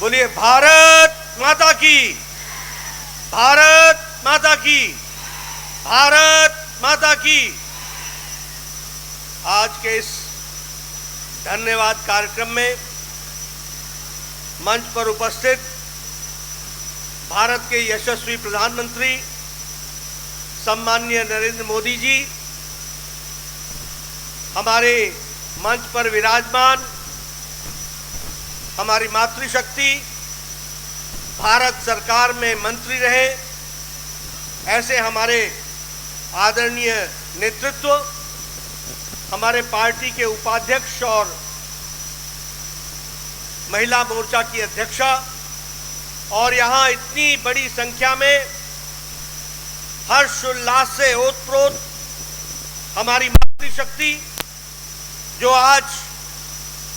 बोलिए भारत माता की, भारत माता की, भारत माता की। आज के इस धन्यवाद कार्यक्रम में मंच पर उपस्थित भारत के यशस्वी प्रधानमंत्री सम्माननीय नरेंद्र मोदी जी, हमारे मंच पर विराजमान हमारी मातृशक्ति, भारत सरकार में मंत्री रहे ऐसे हमारे आदरणीय नेतृत्व, हमारे पार्टी के उपाध्यक्ष और महिला मोर्चा की अध्यक्षा, और यहाँ इतनी बड़ी संख्या में हर्षोल्लास से ओतप्रोत हमारी मातृशक्ति जो आज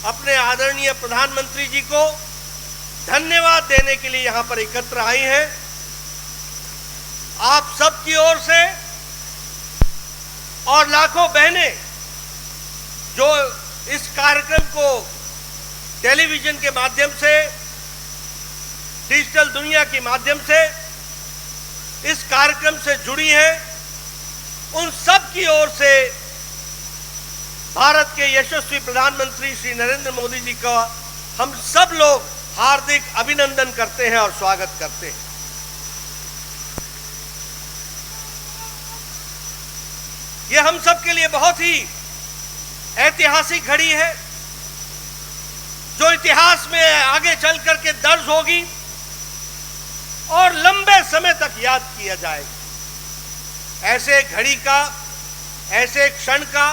अपने आदरणीय प्रधानमंत्री जी को धन्यवाद देने के लिए यहाँ पर एकत्र आई हैं। आप सबकी ओर से और लाखों बहनें जो इस कार्यक्रम को टेलीविजन के माध्यम से, डिजिटल दुनिया के माध्यम से इस कार्यक्रम से जुड़ी हैं, उन सब की ओर से भारत के यशस्वी प्रधानमंत्री श्री नरेंद्र मोदी जी का हम सब लोग हार्दिक अभिनंदन करते हैं और स्वागत करते हैं। यह हम सब के लिए बहुत ही ऐतिहासिक घड़ी है जो इतिहास में आगे चल करके दर्ज होगी और लंबे समय तक याद किया जाएगा। ऐसे घड़ी का, ऐसे क्षण का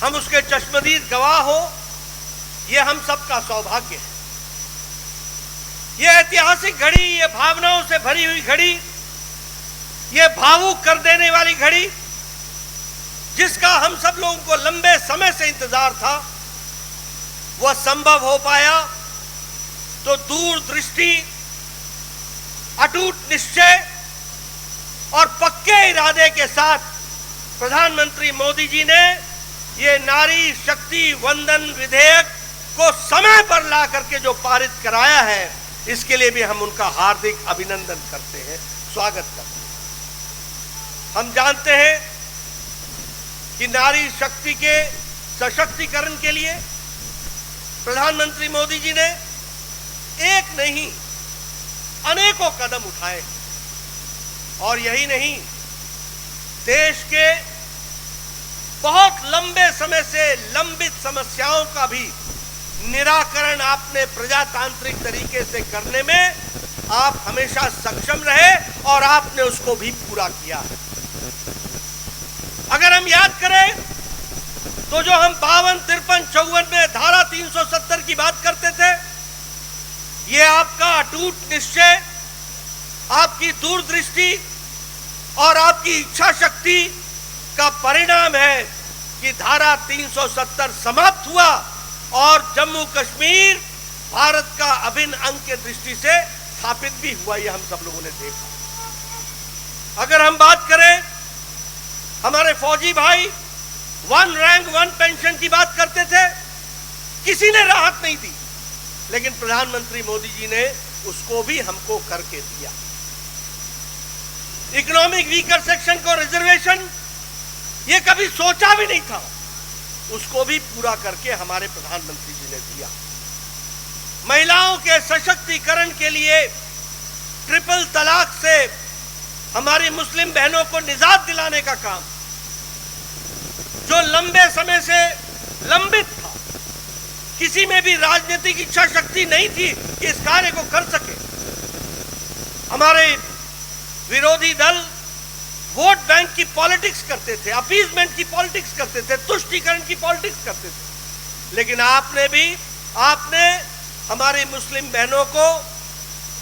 हम उसके चश्मदीद गवाह हो, यह हम सबका सौभाग्य है। यह ऐतिहासिक घड़ी, यह भावनाओं से भरी हुई घड़ी, यह भावुक कर देने वाली घड़ी जिसका हम सब लोगों को लंबे समय से इंतजार था, वह संभव हो पाया तो दूरदृष्टि, अटूट निश्चय और पक्के इरादे के साथ प्रधानमंत्री मोदी जी ने ये नारी शक्ति वंदन विधेयक को समय पर ला करके जो पारित कराया है, इसके लिए भी हम उनका हार्दिक अभिनंदन करते हैं, स्वागत करते हैं। हम जानते हैं कि नारी शक्ति के सशक्तिकरण के लिए प्रधानमंत्री मोदी जी ने एक नहीं अनेकों कदम उठाए, और यही नहीं, देश के बहुत लंबे समय से लंबित समस्याओं का भी निराकरण आपने प्रजातांत्रिक तरीके से करने में आप हमेशा सक्षम रहे और आपने उसको भी पूरा किया है। अगर हम याद करें तो जो हम 52, 53, 54 में धारा 370 की बात करते थे, ये आपका अटूट निश्चय, आपकी दूरदृष्टि और आपकी इच्छा शक्ति का परिणाम है कि धारा 370 समाप्त हुआ और जम्मू कश्मीर भारत का अभिन्न अंग के दृष्टि से स्थापित भी हुआ। यह हम सब लोगों ने देखा। अगर हम बात करें, हमारे फौजी भाई 1 रैंक 1 पेंशन की बात करते थे, किसी ने राहत नहीं दी, लेकिन प्रधानमंत्री मोदी जी ने उसको भी हमको करके दिया। इकोनॉमिक वीकर सेक्शन को रिजर्वेशन, ये कभी सोचा भी नहीं था, उसको भी पूरा करके हमारे प्रधानमंत्री जी ने दिया। महिलाओं के सशक्तिकरण के लिए ट्रिपल तलाक से हमारी मुस्लिम बहनों को निजात दिलाने का काम, जो लंबे समय से लंबित था, किसी में भी राजनीतिक इच्छा शक्ति नहीं थी कि इस कार्य को कर सके। हमारे विरोधी दल वोट बैंक की पॉलिटिक्स करते थे, अपीजमेंट की पॉलिटिक्स करते थे, तुष्टीकरण की पॉलिटिक्स करते थे, लेकिन आपने हमारी मुस्लिम बहनों को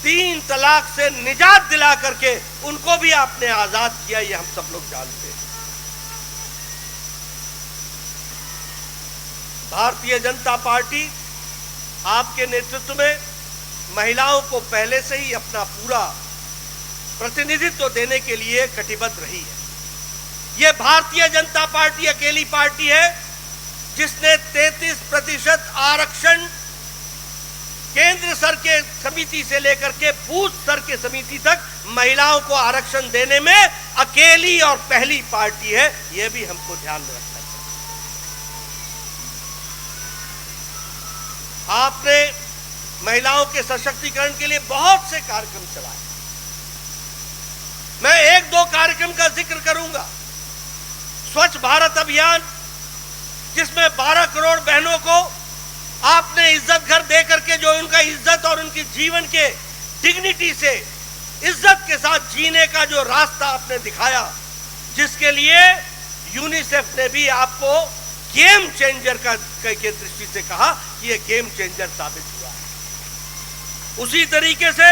3 तलाक से निजात दिला करके उनको भी आपने आजाद किया, ये हम सब लोग जानते हैं। भारतीय जनता पार्टी आपके नेतृत्व में महिलाओं को पहले से ही अपना पूरा प्रतिनिधित्व देने के लिए कटिबद्ध रही है। यह भारतीय जनता पार्टी अकेली पार्टी है जिसने 33% आरक्षण केंद्र स्तर के समिति से लेकर के बूथ स्तर के समिति तक महिलाओं को आरक्षण देने में अकेली और पहली पार्टी है। यह भी हमको ध्यान में रखना चाहिए। आपने महिलाओं के सशक्तिकरण के लिए बहुत से कार्यक्रम चलाए। मैं एक दो कार्यक्रम का जिक्र करूंगा। स्वच्छ भारत अभियान, जिसमें 12 करोड़ बहनों को आपने इज्जत घर दे करके जो उनका इज्जत और उनकी जीवन के डिग्निटी से इज्जत के साथ जीने का जो रास्ता आपने दिखाया, जिसके लिए यूनिसेफ ने भी आपको गेम चेंजर के दृष्टि से कहा कि यह गेम चेंजर साबित हुआ है। उसी तरीके से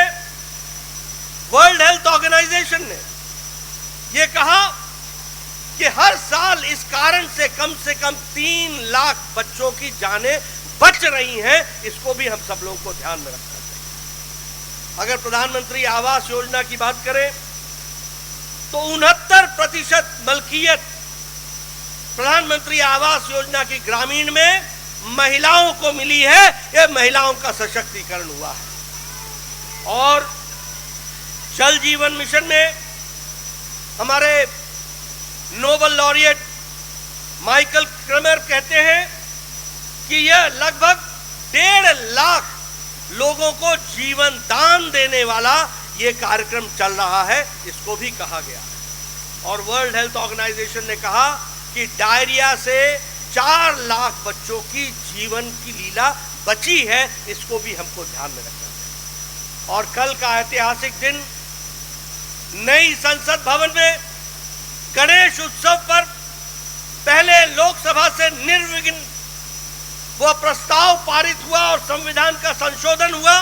वर्ल्ड हेल्थ ऑर्गेनाइजेशन ने यह कहा कि हर साल इस कारण से कम 3 लाख बच्चों की जानें बच रही हैं। इसको भी हम सब लोगों को ध्यान में रखना चाहिए। अगर प्रधानमंत्री आवास योजना की बात करें तो 69% मलकियत प्रधानमंत्री आवास योजना की ग्रामीण में महिलाओं को मिली है। यह महिलाओं का सशक्तिकरण हुआ है। और जल जीवन मिशन में हमारे नोबेल लॉरिएट माइकल क्रमर कहते हैं कि यह लगभग 1.5 लाख लोगों को जीवन दान देने वाला यह कार्यक्रम चल रहा है। इसको भी कहा गया है। और वर्ल्ड हेल्थ ऑर्गेनाइजेशन ने कहा कि डायरिया से 4 लाख बच्चों की जीवन की लीला बची है। इसको भी हमको ध्यान में रखना है। और कल का ऐतिहासिक दिन नई संसद भवन में गणेश उत्सव पर पहले लोकसभा से निर्विघ्न वह प्रस्ताव पारित हुआ और संविधान का संशोधन हुआ।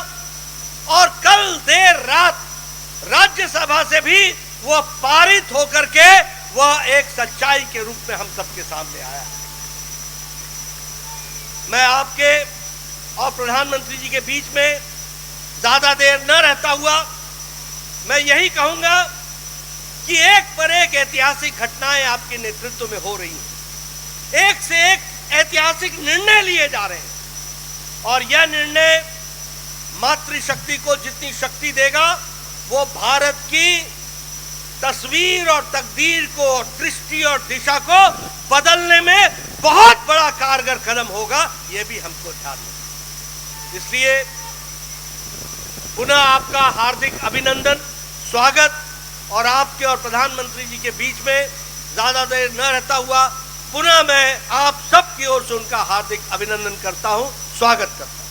और कल देर रात राज्यसभा से भी वह पारित होकर के वह एक सच्चाई के रूप में हम सबके सामने आया है। मैं आपके और प्रधानमंत्री जी के बीच में ज्यादा देर न रहता हुआ मैं यही कहूंगा कि एक पर एक ऐतिहासिक घटनाएं आपके नेतृत्व में हो रही हैं। एक से एक ऐतिहासिक निर्णय लिए जा रहे हैं। और यह निर्णय मातृशक्ति को जितनी शक्ति देगा वो भारत की तस्वीर और तकदीर को, दृष्टि और दिशा को बदलने में बहुत बड़ा कारगर कदम होगा। यह भी हमको ध्यान रखना। इसलिए पुनः आपका हार्दिक अभिनंदन, स्वागत। और आपके और प्रधानमंत्री जी के बीच में ज्यादा देर न रहता हुआ पुनः मैं आप सब की ओर से उनका हार्दिक अभिनंदन करता हूं, स्वागत करता हूं।